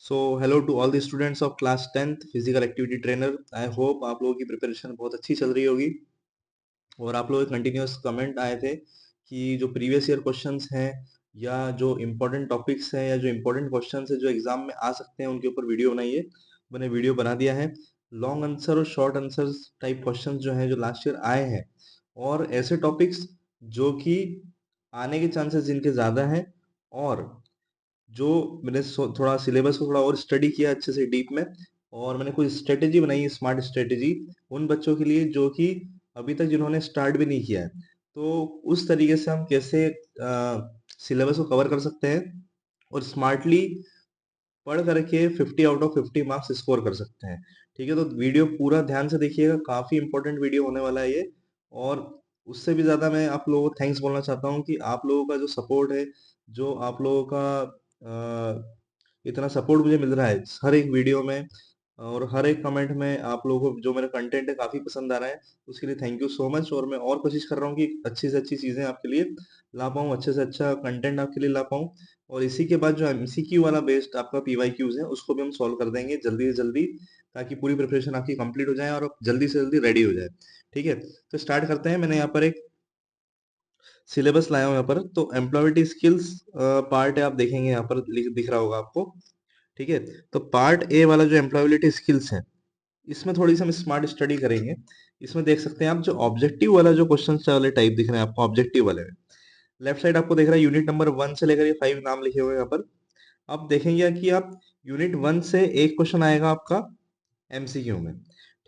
So hello to all the students of class 10th physical activity trainer. I hope आप लोगों की preparation बहुत अच्छी चल रही होगी। और आप लोगों के कंटिन्यूस कमेंट आए थे कि जो प्रीवियस ईयर क्वेश्चंस हैं या जो इम्पोर्टेंट टॉपिक्स हैं या जो इम्पोर्टेंट क्वेश्चंस हैं जो एग्जाम में आ सकते हैं उनके ऊपर वीडियो बनाइए। मैंने वीडियो बना दिया है। लॉन्ग आंसर और शॉर्ट आंसर्स टाइप क्वेश्चंस जो हैं जो लास्ट ईयर आए हैं और ऐसे टॉपिक्स जो कि आने के चांसेस जिनके ज़्यादा हैं और जो मैंने थोड़ा सिलेबस को थोड़ा और स्टडी किया अच्छे से डीप में और मैंने कोई स्ट्रेटेजी बनाई है, स्मार्ट स्ट्रेटेजी उन बच्चों के लिए जो कि अभी तक जिन्होंने स्टार्ट भी नहीं किया है। तो उस तरीके से हम कैसे सिलेबस को कवर कर सकते हैं और स्मार्टली पढ़ करके 50 आउट ऑफ 50 मार्क्स स्कोर कर सकते हैं। ठीक है, तो वीडियो पूरा ध्यान से देखिएगा, काफी इंपॉर्टेंट वीडियो होने वाला है ये। और उससे भी ज्यादा मैं आप लोगों को थैंक्स बोलना चाहता हूँ कि आप लोगों का जो सपोर्ट है, जो आप लोगों का इतना सपोर्ट मुझे मिल रहा है हर एक वीडियो में और हर एक कमेंट में। आप लोगों को जो मेरा कंटेंट है काफी पसंद आ रहा है, उसके लिए थैंक यू सो मच। और मैं और कोशिश कर रहा हूँ कि अच्छी से अच्छी चीजें आपके लिए ला पाऊँ, अच्छे से अच्छा कंटेंट आपके लिए ला पाऊँ। और इसी के बाद जो एमसीक्यू वाला बेस्ड आपका पीवाईक्यूज है उसको भी हम सॉल्व कर देंगे जल्दी से जल्दी, ताकि पूरी प्रिपरेशन आपकी कंप्लीट हो जाए और आप जल्दी से जल्दी रेडी हो जाए। ठीक है, तो स्टार्ट करते हैं। मैंने यहाँ पर एक सिलेबस लाया हूँ यहाँ पर। तो एम्प्लॉयबिलिटी स्किल्स पार्ट है, आप देखेंगे यहाँ पर दिख रहा होगा आपको। ठीक है, तो पार्ट ए वाला जो एम्प्लॉयबिलिटी स्किल्स है इसमें थोड़ी सी हम स्मार्ट स्टडी करेंगे। इसमें देख सकते हैं आप जो ऑब्जेक्टिव वाला जो क्वेश्चन वाले टाइप दिख रहे हैं आपको, ऑब्जेक्टिव वाले में लेफ्ट साइड आपको देख रहा है यूनिट नंबर 1 से लेकर ये 5 नाम लिखे हुए हैं यहाँ पर। आप देखेंगे कि आप यूनिट 1 से एक क्वेश्चन आएगा आपका एमसीक्यू में।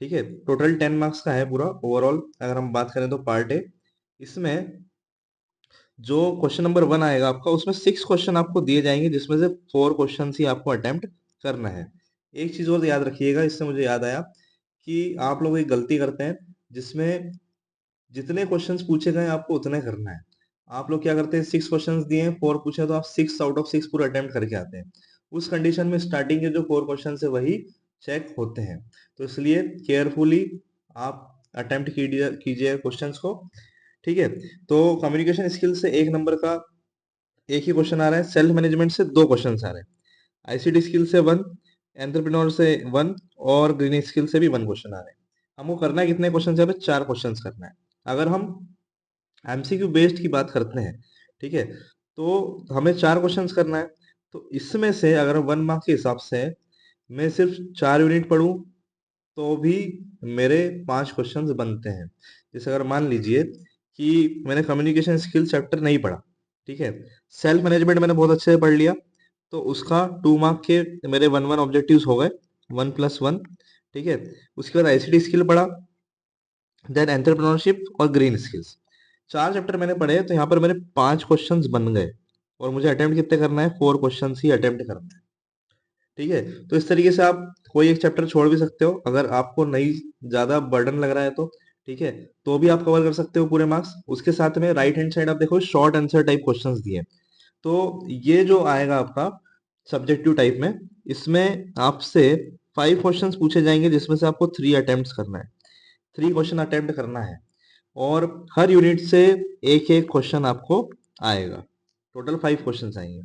ठीक है, टोटल 10 मार्क्स का है पूरा ओवरऑल अगर हम बात करें तो पार्ट ए। इसमें जो क्वेश्चन नंबर 1 आएगा आपका उसमें 6 क्वेश्चन आपको दिए जाएंगे जिसमें से 4 क्वेश्चन ही आपको अटेम्प्ट करना है। एक चीज और याद रखिएगा, इससे मुझे याद आया कि आप लोग एक गलती करते हैं जिसमें जितने क्वेश्चंस पूछे गए आपको उतने करना है। आप लोग क्या करते हैं, 6 क्वेश्चंस दिए हैं, 4 पूछे तो आप 6 आउट ऑफ 6 पूरा अटेम्प्ट करके आते हैं। उस कंडीशन में स्टार्टिंग के जो 4 क्वेश्चन है वही चेक होते हैं। तो इसलिए केयरफुली आप अटेम्प्ट कीजिए क्वेश्चंस को। ठीक है, तो कम्युनिकेशन स्किल से एक नंबर का एक ही क्वेश्चन आ रहा है, सेल्फ मैनेजमेंट से 2 क्वेश्चन आ रहे हैं, आईसीटी स्किल से 1, एंटरप्रेन्योर से 1 और ग्रीन स्किल से भी 1 क्वेश्चन आ रहे हैं। हमको करना है कितने क्वेश्चन है, 4 क्वेश्चन करना है। अगर हम एमसीक्यू बेस्ड की बात करते हैं, ठीक है, तो हमें 4 क्वेश्चंस करना है। तो इसमें से अगर 1 मार्क के हिसाब से मैं सिर्फ 4 यूनिट पढ़ूं तो भी मेरे 5 क्वेश्चंस बनते हैं। जैसे अगर मान लीजिए कि मैंने कम्युनिकेशन स्किल चैप्टर नहीं पढ़ा, ठीक है, सेल्फ मैनेजमेंट मैंने बहुत अच्छे से पढ़ लिया, तो उसका 2 मार्क के मेरे 1 ऑब्जेक्टिव्स हो गए, 1+1। ठीक है, उसके बाद आईसीटी स्किल पढ़ा, देन एंटरप्रेन्योरशिप और ग्रीन स्किल्स। 4 चैप्टर मैंने पढ़े, तो यहाँ पर मेरे 5 क्वेश्चंस बन गए और मुझे अटेम्प्ट कितने करना है, 4 क्वेश्चंस ही अटेम्प्ट करना है। ठीक है, तो इस तरीके से आप कोई एक चैप्टर छोड़ भी सकते हो अगर आपको नहीं ज्यादा बर्डन लग रहा है तो। ठीक है, तो भी आप कवर कर सकते हो पूरे मार्क्स। उसके साथ में राइट हैंड साइड आप देखो शॉर्ट आंसर टाइप क्वेश्चंस दिए। तो ये जो आएगा आपका सब्जेक्टिव टाइप में, इसमें आपसे 5 क्वेश्चंस पूछे जाएंगे जिसमें से आपको 3 अटेम्प्ट करना है, 3 क्वेश्चन अटेम्प्ट करना है। और हर यूनिट से एक एक क्वेश्चन आपको आएगा, टोटल 5 क्वेश्चन आएंगे।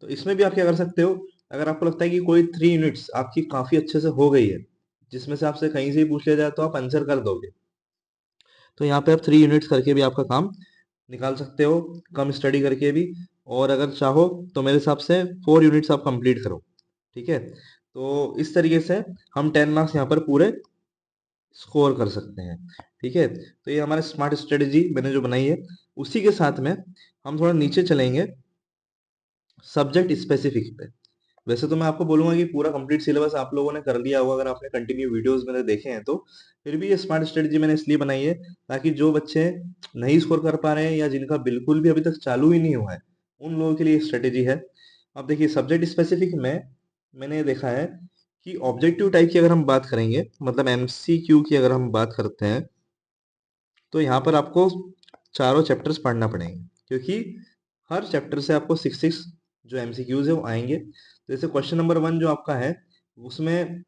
तो इसमें भी आप क्या कर सकते हो, अगर आपको लगता है कि कोई 3 यूनिट्स आपकी काफी अच्छे से हो गई है जिसमें से आपसे कहीं से भी पूछ लिया जाए तो आप आंसर कर दोगे, तो यहाँ पे आप 3 यूनिट्स करके भी आपका काम निकाल सकते हो, कम स्टडी करके भी। और अगर चाहो तो मेरे हिसाब से 4 यूनिट्स आप कंप्लीट करो। ठीक है, तो इस तरीके से हम 10 मार्क्स यहाँ पर पूरे स्कोर कर सकते हैं। ठीक है, तो ये हमारा स्मार्ट स्ट्रेटेजी मैंने जो बनाई है। उसी के साथ में हम थोड़ा नीचे चलेंगे सब्जेक्ट स्पेसिफिक पे। वैसे तो मैं आपको बोलूंगा कि पूरा कंप्लीट सिलेबस आप लोगों ने कर लिया होगा अगर आपने कंटिन्यू वीडियोस मेरे देखे हैं तो। फिर भी ये स्मार्ट स्ट्रेटजी मैंने इसलिए बनाई है ताकि जो बच्चे नहीं स्कोर कर पा रहे हैं या जिनका बिल्कुल भी अभी तक चालू ही नहीं हुआ है उन लोगों के लिए स्ट्रेटेजी है। अब देखिए सब्जेक्ट स्पेसिफिक में मैंने देखा है कि ऑब्जेक्टिव टाइप की अगर हम बात करेंगे, मतलब एमसीक्यू की अगर हम बात करते हैं, तो यहाँ पर आपको चारों चैप्टर्स पढ़ना पड़ेंगे क्योंकि हर चैप्टर से आपको 6 जो एमसीक्यूज है वो आएंगे। जैसे क्वेश्चन नंबर 1 जो आपका है उसमें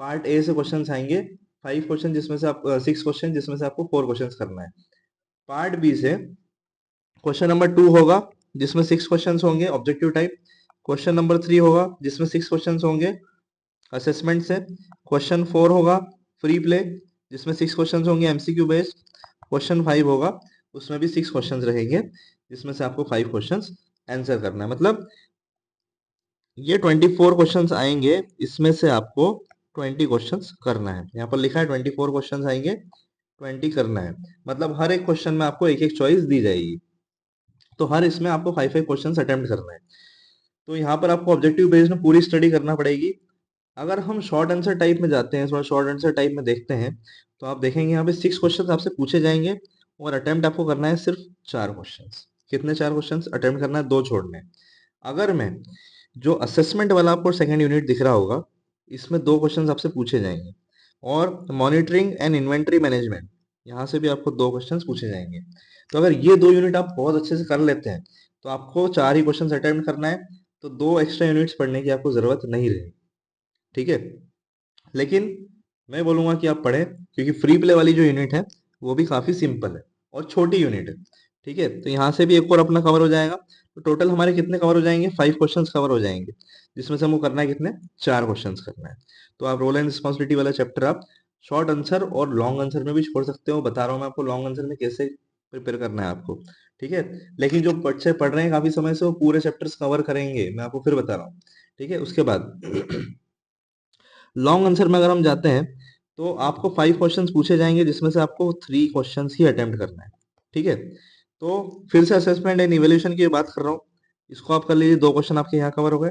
पार्ट ए से क्वेश्चन आएंगे 5 क्वेश्चन जिसमें से आप 6 क्वेश्चन जिसमें से आपको 4 क्वेश्चन करना है। पार्ट बी से क्वेश्चन नंबर 2 होगा जिसमें 6 क्वेश्चन होंगे ऑब्जेक्टिव टाइप। क्वेश्चन नंबर 3 होगा जिसमें 6 क्वेश्चन होंगे असेसमेंट से। क्वेश्चन 4 होगा फ्री प्ले जिसमें 6 क्वेश्चन होंगे एमसीक्यू बेस्ड। क्वेश्चन 5 होगा उसमें भी 6 क्वेश्चन रहेंगे जिसमें से आपको 5 क्वेश्चन आंसर करना है। मतलब ये 24 क्वेश्चंस आएंगे, इसमें से आपको 20 क्वेश्चंस करना है। यहाँ पर लिखा है 24 क्वेश्चंस आएंगे, 20 करना है। मतलब हर एक क्वेश्चन में आपको एक एक चॉइस दी जाएगी, तो हर इसमें आपको 5 क्वेश्चंस अटेम्प्ट करना है। तो यहाँ पर आपको ऑब्जेक्टिव बेस्ड में पूरी स्टडी करना पड़ेगी। अगर हम शॉर्ट आंसर टाइप में जाते हैं, थोड़ा शॉर्ट आंसर टाइप में देखते हैं, तो आप देखेंगे यहाँ पे 6 क्वेश्चन आपसे पूछे जाएंगे और अटेम्प्ट आपको करना है सिर्फ 4 क्वेश्चन। कितने 4 क्वेश्चन अटेम्प्ट करना है? 2 छोड़ने हैं। अगर मैं जो असेसमेंट वाला आपको सेकंड यूनिट दिख रहा होगा, इसमें 2 क्वेश्चन आपसे पूछे जाएंगे और मॉनिटरिंग एंड इन्वेंट्री मैनेजमेंट, यहाँ से भी आपको 2 क्वेश्चन पूछे जाएंगे। तो अगर ये 2 यूनिट आप बहुत अच्छे से कर लेते हैं तो आपको 4 ही क्वेश्चन अटेम्प्ट करना है, तो 2 एक्स्ट्रा यूनिट्स पढ़ने की आपको जरूरत नहीं रहेगी। ठीक है, लेकिन मैं बोलूंगा कि आप पढ़ें क्योंकि फ्री प्ले वाली जो यूनिट है वो भी काफी सिंपल है और छोटी यूनिट है। ठीक है, तो यहाँ से भी एक और अपना कवर हो जाएगा। तो टोटल हमारे कितने कवर हो जाएंगे? 5 क्वेश्चंस कवर हो जाएंगे, जिसमें से हमको करना है कितने? 4 क्वेश्चंस करना है। तो आप रोल एंड रिस्पॉन्सिबिलिटी वाला चैप्टर आप शॉर्ट आंसर और लॉन्ग आंसर में भी छोड़ सकते हो। बता रहा हूँ मैं आपको लॉन्ग आंसर में कैसे प्रिपेयर करना है आपको। ठीक है, लेकिन जो बच्चे पढ़ रहे हैं काफी समय से वो पूरे चैप्टर्स कवर करेंगे, मैं आपको फिर बता रहा हूँ। ठीक है, उसके बाद लॉन्ग आंसर में अगर हम जाते हैं तो आपको 5 क्वेश्चंस पूछे जाएंगे जिसमें से आपको 3 क्वेश्चंस ही अटेम्प्ट करना है। ठीक है, तो फिर से असेसमेंट एंड इवैल्यूएशन की बात कर रहा हूँ, इसको आप कर लीजिए। 2 क्वेश्चन आपके यहाँ कवर हो गए।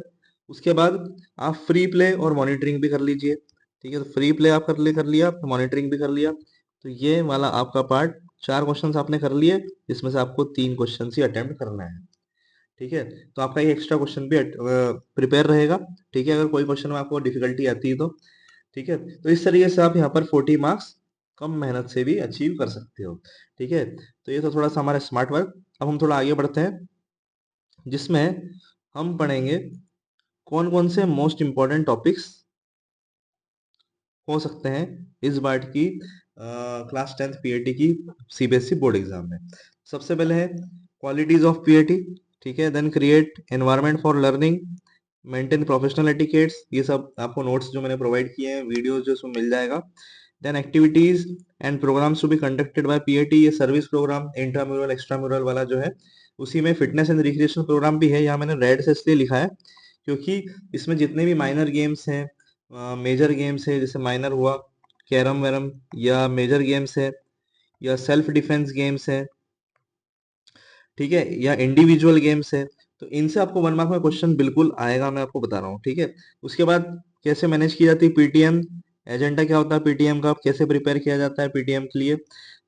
उसके बाद आप फ्री प्ले और मॉनिटरिंग भी कर लीजिए। ठीक है, तो फ्री प्ले आप कर लिया, मॉनिटरिंग भी कर लिया, तो ये वाला आपका पार्ट 4 क्वेश्चंस आपने कर लिए, जिसमें से आपको 3 क्वेश्चन ही अटेम्प्ट करना है। ठीक है, तो आपका ये एक्स्ट्रा क्वेश्चन भी प्रिपेयर रहेगा। ठीक है, अगर कोई क्वेश्चन में आपको डिफिकल्टी आती है तो। ठीक है, तो इस तरीके से आप यहाँ पर 40 मार्क्स कम मेहनत से भी अचीव कर सकते हो। ठीक है, तो ये तो थोड़ा सा हमारा स्मार्ट वर्क। अब हम थोड़ा आगे बढ़ते हैं, जिसमें हम पढ़ेंगे कौन कौन से मोस्ट इंपॉर्टेंट टॉपिक्स हो सकते हैं इस बार की क्लास 10th पीएटी की सीबीएसई बोर्ड एग्जाम में। सबसे पहले है क्वालिटीज ऑफ पीएटी। ठीक है, then create environment for learning, maintain professional etiquettes, ये सब आपको नोट्स जो मैंने प्रोवाइड किए हैं, वीडियोस जो उसमें मिल जाएगा। Then activities and programmes to be conducted by PAT, ये सर्विस प्रोग्राम इंट्राम्यूरल एक्स्ट्राम्यूरल वाला जो है, उसी में फिटनेस एंड रिक्रिएशन प्रोग्राम भी है। यहाँ मैंने रेड से इसलिए लिखा है क्योंकि इसमें जितने भी माइनर गेम्स हैं, मेजर गेम्स है, जैसे माइनर हुआ कैरम वैरम, या मेजर गेम्स है, या सेल्फ डिफेंस गेम्स है, ठीक है, या इंडिविजुअल गेम्स है, तो इनसे आपको 1 मार्क में क्वेश्चन बिल्कुल आएगा, मैं आपको बता रहा हूँ। ठीक है, उसके बाद कैसे मैनेज की जाती है पीटीएम, एजेंडा क्या होता है पीटीएम का, कैसे प्रिपेयर किया जाता है पीटीएम के लिए।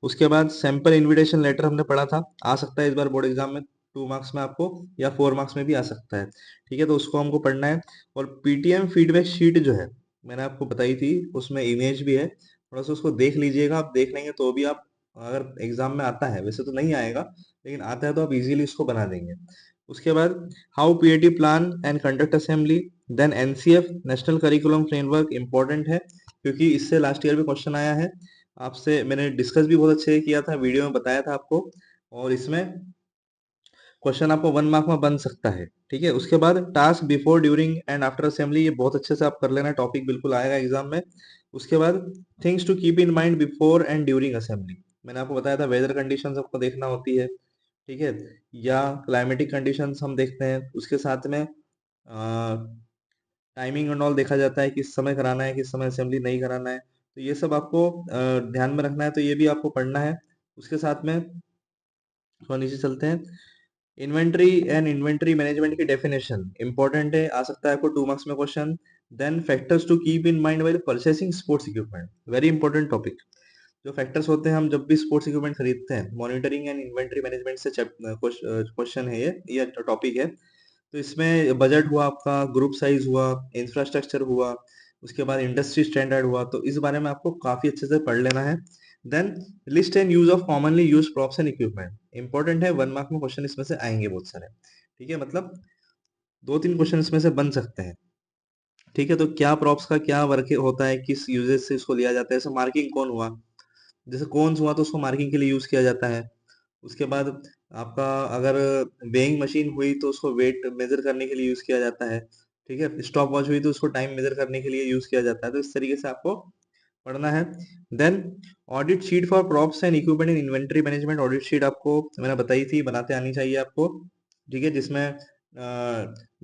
उसके बाद सैंपल इन्विटेशन लेटर हमने पढ़ा था, आ सकता है इस बार बोर्ड एग्जाम में 2 मार्क्स में आपको, या 4 मार्क्स में भी आ सकता है। ठीक है, तो उसको हमको पढ़ना है। और पीटीएम फीडबैक शीट जो है मैंने आपको बताई थी, उसमें इमेज भी है, थोड़ा सा उसको देख लीजिएगा। आप देख लेंगे तो भी आप, अगर एग्जाम में आता है, वैसे तो नहीं आएगा लेकिन आता है तो आप इजीली इसको बना देंगे। उसके बाद how PAT plan and conduct assembly, then NCF national curriculum framework important है क्योंकि इससे लास्ट ईयर भी क्वेश्चन आया है आपसे, मैंने डिस्कस भी बहुत अच्छे से किया था, वीडियो में बताया था आपको, और इसमें क्वेश्चन आपको 1 मार्क में बन सकता है। ठीक है, उसके बाद task before during and after assembly, ये बहुत अच्छे से आप कर लेना, टॉपिक बिल्कुल आएगा एग्जाम में। उसके बाद things to keep in mind before and during assembly, मैंने आपको बताया था वेदर कंडीशंस आपको देखना होती है। ठीक है, या क्लाइमेटिक कंडीशंस हम देखते हैं, उसके साथ में टाइमिंग एंड ऑल देखा जाता है, किस समय कराना है किस समय असेंबली नहीं कराना है, तो ये सब आपको ध्यान में रखना है, तो ये भी आपको पढ़ना है। उसके साथ में थोड़ा नीचे चलते हैं, इन्वेंट्री एंड इन्वेंट्री मैनेजमेंट की डेफिनेशन इंपॉर्टेंट है, आ सकता है आपको 2 मार्क्स में question. Then factors to keep in mind while purchasing sports equipment, very important topic. जो फैक्टर्स होते हैं हम जब भी स्पोर्ट्स इक्विपमेंट खरीदते हैं, मॉनिटरिंग एंड इन्वेंट्री मैनेजमेंट से क्वेश्चन है, ये टॉपिक है। तो इसमें बजट हुआ आपका, ग्रुप साइज हुआ, इंफ्रास्ट्रक्चर हुआ, उसके बाद इंडस्ट्री स्टैंडर्ड हुआ, तो इस बारे में आपको काफी अच्छे से पढ़ लेना है। Then list and use of commonly use props and equipment important है, 1 मार्क में क्वेश्चन इसमें से आएंगे बहुत सारे। ठीक है, मतलब 2-3 क्वेश्चन इसमें से बन सकते हैं। ठीक है, तो क्या प्रॉप्स का क्या वर्क होता है, किस यूजेस से इसको लिया जाता है, जैसे मार्किंग कौन हुआ, जैसे कौन हुआ तो उसको मार्किंग के लिए यूज किया जाता है। उसके बाद आपका अगर वेइंग मशीन हुई तो उसको वेट मेजर करने के लिए यूज किया जाता है। ठीक है, स्टॉप वॉच हुई तो उसको टाइम मेजर करने के लिए यूज किया जाता है। तो इस तरीके से आपको पढ़ना है। Then audit sheet for props and equipment in inventory management. Audit sheet आपको मैंने बताई थी, बनाते आनी चाहिए आपको। ठीक है, जिसमें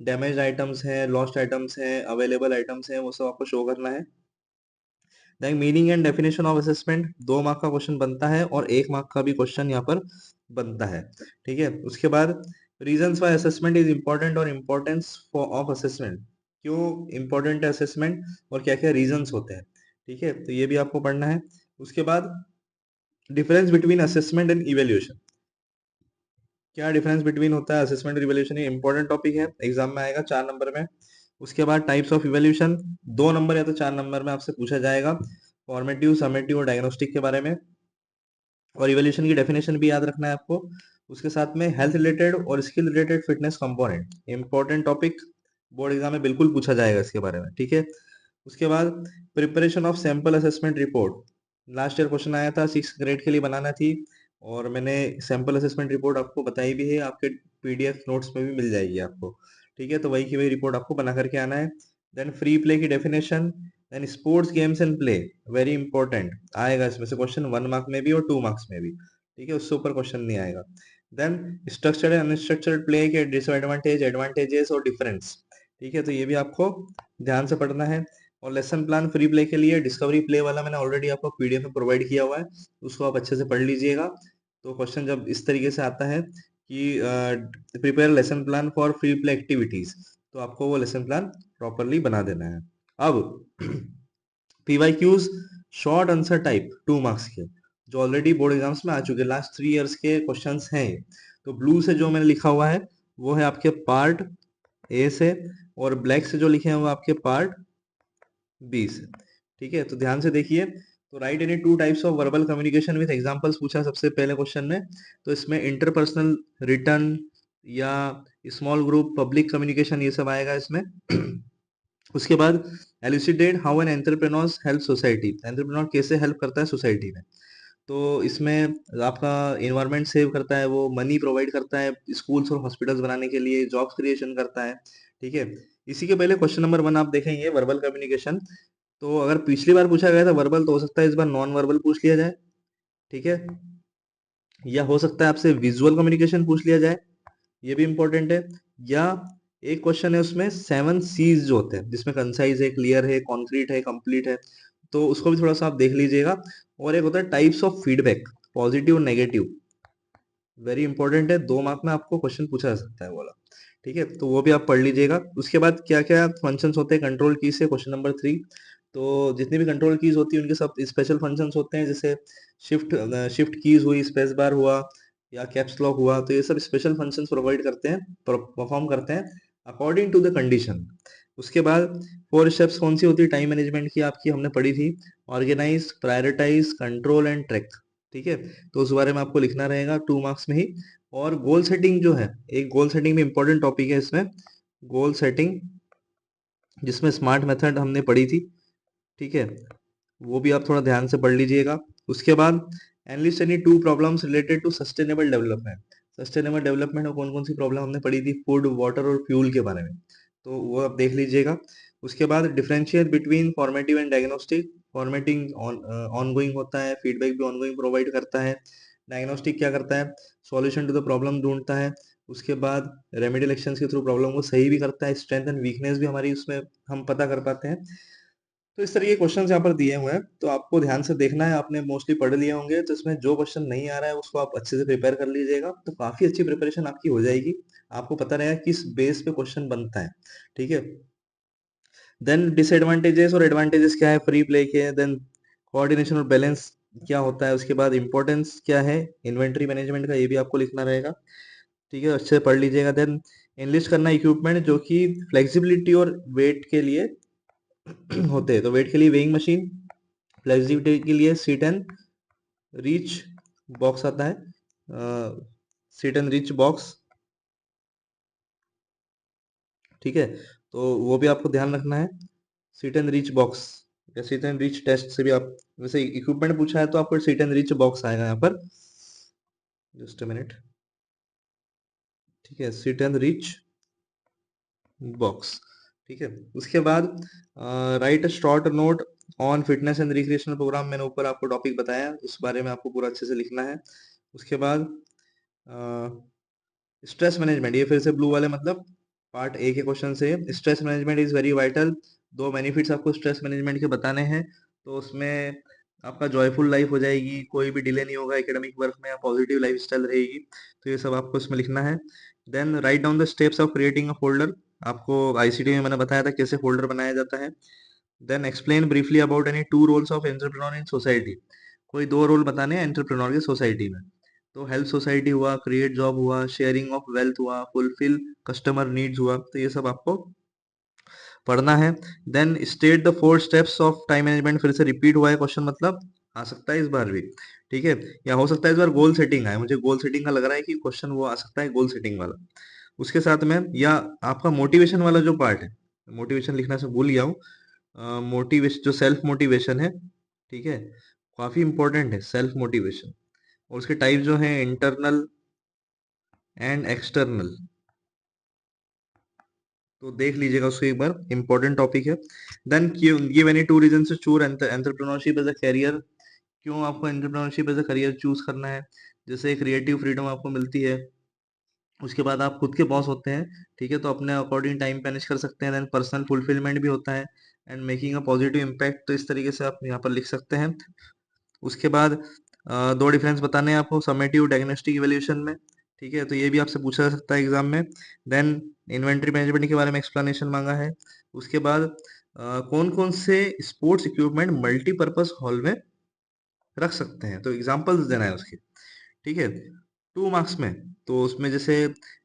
डैमेज आइटम्स हैं, लॉस्ट आइटम्स हैं, अवेलेबल आइटम्स हैं, वो सब आपको शो करना है। Then meaning and definition of assessment, 2 mark का क्वेश्चन बनता है और 1 मार्क का भी क्वेश्चन यहाँ पर बनता है। ठीक है, उसके बाद reasons Y assessment is important और इम्पोर्टेंस फॉर ऑफ असेसमेंट, क्यों इम्पोर्टेंट है असेसमेंट और क्या क्या रीजंस होते हैं। ठीक है, तो ये भी आपको पढ़ना है। उसके बाद difference between assessment and evaluation, क्या डिफरेंस बिटवीन होता है असेसमेंट और इवेल्युएशन, ये इंपॉर्टेंट टॉपिक है, एग्जाम में आएगा 4 नंबर में। उसके बाद टाइप्स ऑफ इवेल्युएशन, 2 नंबर या तो 4 नंबर में आपसे पूछा जाएगा, फॉर्मेटिव, समेटिव और डायग्नोस्टिक के बारे में। और इवोल्यूशन की डेफिनेशन भी याद रखना है आपको। उसके साथ में हेल्थ रिलेटेड और skill related fitness component, important topic, board exam में बिल्कुल पूछा जाएगा इसके बारे में। ठीक है, उसके बाद preparation of sample assessment report, last year question आया था, 6 ग्रेड के लिए बनाना थी और मैंने सैंपल असेसमेंट रिपोर्ट आपको बताई भी है, आपके पीडीएफ नोट्स में भी मिल जाएगी आपको। ठीक है, तो वही की वही रिपोर्ट आपको बना करके आना है। देन फ्री प्ले की definition, then sports games and play, very important, आएगा इसमें से क्वेश्चन 1 मार्क में भी और 2 मार्क्स में भी। ठीक है, उससे ऊपर क्वेश्चन नहीं आएगा। Then structured and unstructured play के डिसएडवांटेज, एडवांटेजेस और डिफरेंस। ठीक है, तो ये भी आपको ध्यान से पढ़ना है। और लेसन प्लान फ्री प्ले के लिए डिस्कवरी प्ले वाला मैंने ऑलरेडी आपको पीडीएफ में प्रोवाइड किया हुआ है, उसको आप अच्छे से पढ़ लीजिएगा। तो क्वेश्चन जब इस तरीके से आता है कि prepare lesson plan for free play activities, तो आपको वो लेसन प्लान प्रॉपरली बना देना है। अब PYQs, short answer type, 2 marks के, जो ऑलरेडी बोर्ड एग्जाम्स में आ चुके हैं, लास्ट 3 इयर्स के क्वेश्चंस हैं ये। तो ब्लू से जो मैंने लिखा हुआ है वो है आपके पार्ट ए से, और ब्लैक से जो लिखे हैं वो आपके पार्ट बी से। ठीक है, तो ध्यान से देखिए। तो right any 2 types of verbal communication with examples पूछा सबसे पहले क्वेश्चन में। तो इसमें इंटरपर्सनल, रिटर्न या स्मॉल ग्रुप, पब्लिक कम्युनिकेशन, ये सब आएगा इसमें। उसके बाद elucidate how an entrepreneurs help society, entrepreneur कैसे हेल्प करता है सोसाइटी में। तो इसमें आपका इन्वायरमेंट सेव करता है, वो मनी प्रोवाइड करता है स्कूल्स और हॉस्पिटल्स बनाने के लिए, जॉब्स क्रिएशन करता है। ठीक है, इसी के पहले क्वेश्चन नंबर 1 आप देखेंगे वर्बल कम्युनिकेशन। तो अगर पिछली बार पूछा गया था वर्बल, तो हो सकता है इस बार नॉन वर्बल पूछ लिया जाए। ठीक है, या हो सकता है आपसे विजुअल कम्युनिकेशन पूछ लिया जाए, ये भी इंपॉर्टेंट है। या एक क्वेश्चन है उसमें 7 C's जो होते हैं, जिसमें कंसाइज है, क्लियर है, कॉन्क्रीट है, कंप्लीट है, तो उसको भी थोड़ा सा आप देख लीजिएगा। और एक होता है types of feedback, positive, negative, very important है, 2 मार्क में आपको क्वेश्चन पूछा जा सकता है बोला। ठीक है, तो वो भी आप पढ़ लीजिएगा। उसके बाद क्या क्या फंक्शंस होते हैं कंट्रोल की से, क्वेश्चन नंबर 3। तो जितनी भी कंट्रोल कीज होती है उनके सब स्पेशल फंक्शंस होते हैं, जैसे शिफ्ट शिफ्ट कीज हुई, स्पेस बार हुआ या कैप्स लॉक हुआ, तो ये सब स्पेशल फंक्शंस प्रोवाइड करते हैं, परफॉर्म करते हैं अकॉर्डिंग टू द कंडीशन। उसके बाद 4 स्टेप्स कौन सी होती है टाइम मैनेजमेंट की, आपकी हमने पढ़ी थी, organise, prioritise, control and track. ठीक है, तो उस बारे में आपको लिखना रहेगा 2 मार्क्स में ही। और गोल सेटिंग जो है, एक गोल सेटिंग भी इंपॉर्टेंट टॉपिक है इसमें, गोल सेटिंग, जिसमें स्मार्ट मेथड हमने पढ़ी थी। ठीक है, वो भी आप थोड़ा ध्यान से पढ़ लीजिएगा। उसके बाद enlist any 2 problems related to sustainable development, sustainable development में कौन कौन सी प्रॉब्लम हमने पढ़ी थी, फूड, वाटर और फ्यूल के बारे में, तो वो आप देख लीजिएगा। उसके बाद differentiate between formative and diagnostic, formatting ongoing होता है, फीडबैक भी ऑनगोइंग प्रोवाइड करता है, डायग्नोस्टिक क्या करता है, सॉल्यूशन टू द प्रॉब्लम ढूंढता है। उसके बाद रेमेडियल एक्शंस के थ्रू प्रॉब्लम को सही भी करता है, स्ट्रेंथ एंड वीकनेस भी हमारी उसमें हम पता कर पाते हैं। तो इस तरह के क्वेश्चन यहाँ पर दिए हुए हैं, तो आपको ध्यान से देखना है, आपने मोस्टली पढ़ लिए होंगे, तो इसमें जो क्वेश्चन नहीं आ रहा है उसको आप अच्छे से प्रिपेयर कर लीजिएगा, तो काफी अच्छी प्रिपरेशन आपकी हो जाएगी। आपको पता रहेगा किस बेस पे क्वेश्चन बनता है। ठीक है, देन डिसएडवांटेजेस और एडवांटेजेस क्या है फ्री प्ले के, देन कोऑर्डिनेशन और बैलेंस क्या होता है, उसके बाद इंपॉर्टेंस क्या है इन्वेंटरी मैनेजमेंट का, ये भी आपको लिखना रहेगा। ठीक है, अच्छे से पढ़ लीजिएगा। देन एनलिस्ट करना इक्विपमेंट जो कि फ्लेक्सिबिलिटी और वेट के लिए होते हैं, तो वेट के लिए वेइंग मशीन, फ्लेक्सिबिलिटी के लिए सीट एंड रीच बॉक्स आता है, सीट एंड रीच बॉक्स। ठीक है, तो वो भी आपको ध्यान रखना है, सीट एंड रीच बॉक्स या सीट एंड रीच टेस्ट से भी आप, वैसे इक्विपमेंट पूछा है तो आपको सीट एंड रीच बॉक्स आएगा यहाँ पर। जस्ट अ मिनट, ठीक है, सिट एंड रीच बॉक्स। ठीक है, उसके बाद write a short note on fitness and recreational programme. मैंने ऊपर आपको टॉपिक बताया, उस बारे में आपको पूरा अच्छे से लिखना है। उसके बाद स्ट्रेस मैनेजमेंट, ये फिर से ब्लू वाले मतलब पार्ट ए के क्वेश्चन से, stress management is very vital. 2 benefits आपको स्ट्रेस मैनेजमेंट के बताने हैं। तो उसमें आपका जॉयफुल लाइफ हो जाएगी, कोई भी डिले नहीं होगा एकेडमिक वर्क में, पॉजिटिव लाइफ स्टाइल रहेगी। तो ये सब आपको इसमें लिखना है। Then write down the steps of creating a folder. आपको आईसीटी में मैंने बताया था कैसे फोल्डर बनाया जाता है। Then explain briefly about any 2 roles of entrepreneur in society. कोई 2 रोल बताने हैं एंटरप्रेन्योर की सोसाइटी में। तो हेल्प सोसाइटी हुआ, क्रिएट जॉब हुआ, शेयरिंग ऑफ वेल्थ हुआ, फुलफिल कस्टमर नीड्स हुआ। तो ये सब आपको पढ़ना है। Then state the 4 steps of time management, फिर से रिपीट हुआ है क्वेश्चन, मतलब आ सकता है इस बार भी। ठीक है, या हो सकता है इस बार गोल सेटिंग आए, मुझे गोल सेटिंग का लग रहा है कि क्वेश्चन वो आ सकता है गोल सेटिंग वाला। उसके साथ में या आपका मोटिवेशन वाला जो पार्ट है, मोटिवेशन लिखना से भूल गया हूँ। मोटिवेशन जो सेल्फ मोटिवेशन है, ठीक है, काफी इंपॉर्टेंट है सेल्फ मोटिवेशन। और उसके टाइप जो है इंटरनल एंड एक्सटर्नल, तो देख लीजिएगा उसको एक बार, इंपॉर्टेंट टॉपिक है। Then give any 2 reason to choose entrepreneurship as a career. क्यों आपको entrepreneurship as a career choose करना है? जैसे क्रिएटिव फ्रीडम आपको मिलती है, उसके बाद आप खुद के बॉस होते हैं, ठीक है, तो अपने अकॉर्डिंग टाइम मैनेज कर सकते हैं। देन पर्सनल फुलफिलमेंट भी होता है and making a positive impact. तो इस तरीके से आप यहाँ पर लिख सकते हैं। उसके बाद 2 डिफरेंस बताने हैं आपको समेटिव डायग्नोस्टिक इवैल्यूएशन में। ठीक है, तो ये भी आपसे पूछा जा सकता है एग्जाम में। देन इन्वेंटरी मैनेजमेंट के बारे में एक्सप्लेनेशन मांगा है। उसके बाद कौन कौन से स्पोर्ट्स इक्विपमेंट मल्टीपर्पज हॉल में रख सकते हैं, तो एग्जांपल्स देना है उसके। ठीक है, 2 मार्क्स में। तो उसमें जैसे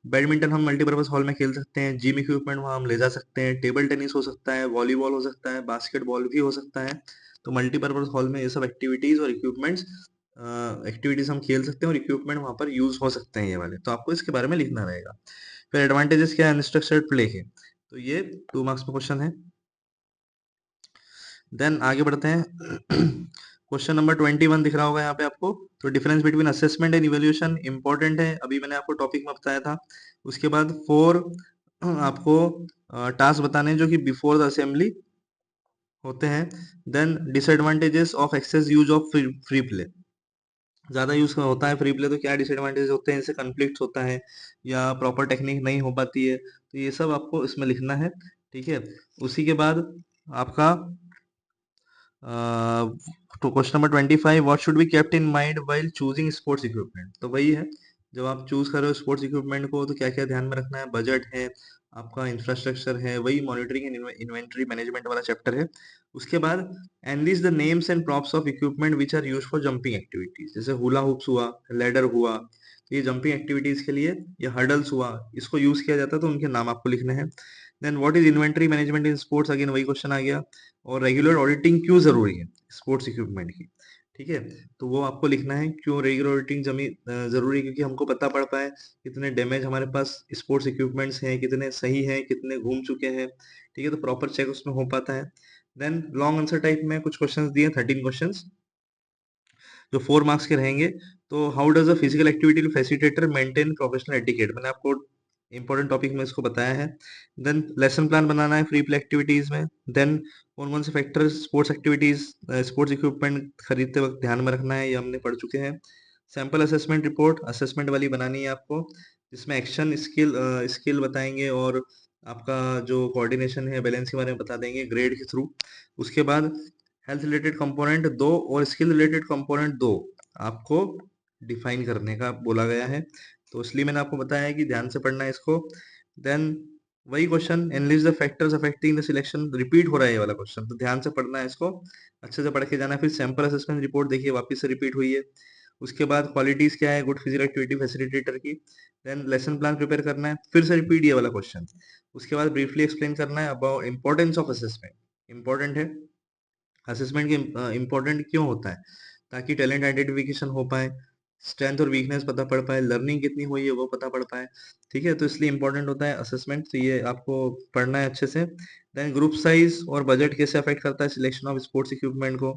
बैडमिंटन हम मल्टीपर्पज हॉल में खेल सकते हैं, जिम इक्विपमेंट वहाँ हम ले जा सकते हैं, टेबल टेनिस हो सकता है, वॉलीबॉल हो सकता है, बास्केटबॉल भी हो सकता है। तो मल्टीपर्पज हॉल में ये सब एक्टिविटीज और इक्विपमेंट्स, एक्टिविटीज हम खेल सकते हैं और इक्विपमेंट वहाँ पर यूज हो सकते हैं ये वाले, तो आपको इसके बारे में लिखना रहेगा। फिर एडवांटेजेस क्या है अनस्ट्रक्चर्ड प्ले के, तो ये 2 मार्क्स में क्वेश्चन है। देन आगे बढ़ते हैं। क्वेश्चन नंबर 21 दिख रहा होगा यहाँ पे आपको। तो difference between assessment and evaluation important है, अभी मैंने आपको टॉपिक में बताया था। उसके बाद 4 आपको टास्क बताने हैं जो कि बिफोर द असेंबली होते हैं। Then disadvantages of excess use of free play, ज्यादा यूज होता है फ्री प्ले तो क्या डिसएडवांटेज होते हैं, इससे कन्फ्लिक्ट होता है या प्रॉपर टेक्निक नहीं हो पाती है, तो ये सब आपको इसमें लिखना है। ठीक है, उसी के बाद आपका तो question number 25, what should be kept in mind while choosing sports equipment. तो वही है, जब आप चूज कर रहे हो स्पोर्ट्स इक्विपमेंट को तो क्या क्या ध्यान में रखना है, बजट है, आपका इंफ्रास्ट्रक्चर है, वही मॉनिटरिंग एंड इन्वेंटरी मैनेजमेंट वाला चैप्टर है। उसके बाद enlist the names and props of equipment which are use for jumping activities, जैसे हुला हुप्स हुआ, लेडर हुआ, तो ये जंपिंग एक्टिविटीज के लिए, या हर्डल्स हुआ, इसको यूज किया जाता है, तो उनके नाम आपको लिखने हैं। Then what is inventory management in sports, again वही क्वेश्चन आ गया। और रेगुलर ऑडिटिंग क्यों जरूरी है स्पोर्ट्स इक्विपमेंट की, ठीक है, तो वो आपको लिखना है क्यों रेगुलर ऑडिटिंग जरूरी है, क्योंकि हमको पता पड़ पाए कितने डैमेज हमारे पास स्पोर्ट्स इक्विपमेंट्स हैं, कितने सही हैं, कितने घूम चुके हैं। ठीक है, तो प्रॉपर चेक उसमें हो पाता है। देन लॉन्ग आंसर टाइप में कुछ क्वेश्चंस दिए, 13 क्वेश्चंस जो 4 मार्क्स के रहेंगे। तो how does a physical activity facilitator maintain professional etiquette, मैंने आपको इंपॉर्टेंट टॉपिक में इसको बताया है। देन लेसन प्लान बनाना है फ्री प्ले एक्टिविटीज में। देन कौन कौन से factor sports activities sports equipment खरीदते वक्त ध्यान में रखना है, ये हमने पढ़ चुके हैं। सैंपल असेसमेंट रिपोर्ट असेसमेंट वाली बनानी है आपको, जिसमें एक्शन स्किल बताएंगे और आपका जो कोऑर्डिनेशन है बैलेंस के बारे में बता देंगे ग्रेड के थ्रू। उसके बाद हेल्थ रिलेटेड कंपोनेंट 2 और स्किल रिलेटेड कंपोनेंट 2 आपको डिफाइन करने का बोला गया है, तो इसलिए मैंने आपको बताया है कि ध्यान से पढ़ना है इसको। देन वही question analyst the factors affecting the selection, repeat हो रहा है ये वाला क्वेश्चन, तो ध्यान से पढ़ना है इसको, अच्छे से पढ़ के जाना है। फिर सैंपल असेसमेंट रिपोर्ट देखिए वापस से रिपीट हुई है। उसके बाद क्वालिटीज क्या है गुड फिजिकल एक्टिविटी फैसिलिटेटर की। देन लेसन प्लान प्रिपेयर करना है, फिर से रिपीट ये वाला क्वेश्चन। उसके बाद ब्रीफली एक्सप्लेन करना है about importance of assessment, important है असेसमेंट के, इम्पोर्टेंट क्यों होता है, ताकि टैलेंट आइडेंटिफिकेशन हो पाए, स्ट्रेंथ और वीकनेस पता पड़ पाए, लर्निंग कितनी हुई है वो पता पड़ पाए। ठीक है, तो इसलिए इंपॉर्टेंट होता है असेसमेंट, तो ये आपको पढ़ना है अच्छे से। देन ग्रुप साइज और बजट कैसे अफेक्ट करता है सिलेक्शन ऑफ स्पोर्ट्स इक्विपमेंट को।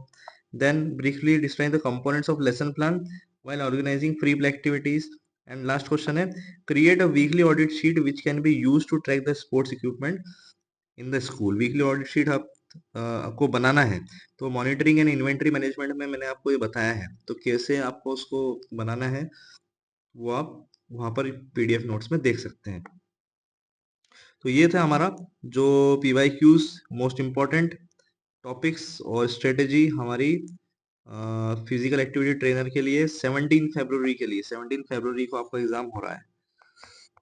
Then briefly describe the components of lesson plan while organising free play activities. And last question है, create a weekly audit sheet which can be use to track the sports equipment in the school. Weekly audit sheet आपको बनाना है, तो monitoring and inventory management में मैंने आपको ये बताया है, तो कैसे आपको उसको बनाना है वो आप वहां पर पीडीएफ नोट्स में देख सकते हैं। तो ये था हमारा जो PY Qs most important topics और स्ट्रेटेजी हमारी फिजिकल एक्टिविटी ट्रेनर के लिए 17 फरवरी के लिए। 17 फरवरी को आपका एग्जाम हो रहा है,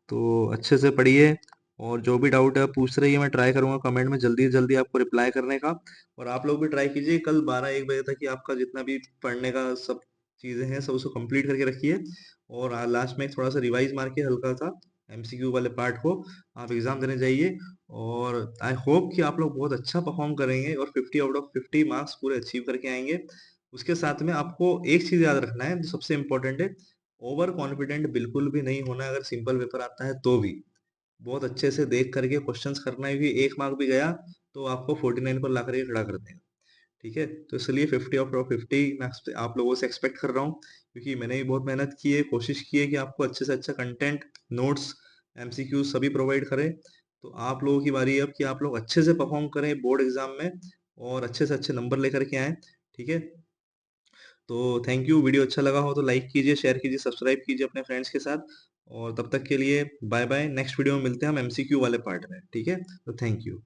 तो अच्छे से पढ़िए और जो भी डाउट है पूछ रही है, मैं ट्राई करूंगा कमेंट में जल्दी से जल्दी आपको रिप्लाई करने का। और आप लोग भी ट्राई कीजिए कल 12-1 बजे तक कि आपका जितना भी पढ़ने का सब चीजें हैं सब उसको कंप्लीट करके रखिए, और लास्ट में थोड़ा सा रिवाइज मार के हल्का सा एमसीक्यू वाले पार्ट को आप एग्जाम देने जाइए। और आई होप कि आप लोग बहुत अच्छा परफॉर्म करेंगे और 50 आउट ऑफ 50 मार्क्स पूरे अचीव करके आएंगे। उसके साथ में आपको एक चीज याद रखना है जो सबसे इम्पोर्टेंट है, ओवर कॉन्फिडेंट बिल्कुल भी नहीं होना। अगर सिंपल पेपर आता है तो भी बहुत अच्छे से देख करके क्वेश्चंस करना है, क्योंकि एक मार्क भी गया तो आपको 49 पर ला करके खड़ा कर देगा। ठीक है, तो इसलिए 50 ऑफ 50 मैं आप लोगों से एक्सपेक्ट कर रहा हूँ, क्योंकि मैंने भी बहुत मेहनत की है, कोशिश की है कि आपको अच्छे से अच्छा कंटेंट, नोट्स, एमसीक्यू सभी प्रोवाइड करें। तो आप लोगों की बारी है अब कि आप लोग अच्छे से परफॉर्म करें बोर्ड एग्जाम में और अच्छे से अच्छे नंबर लेकर के आए। ठीक है, तो थैंक यू। वीडियो अच्छा लगा हो तो लाइक कीजिए, शेयर कीजिए, सब्सक्राइब कीजिए अपने फ्रेंड्स के साथ। और तब तक के लिए बाय बाय। नेक्स्ट वीडियो में मिलते हैं हम एमसीक्यू वाले पार्ट में। ठीक है, तो थैंक यू।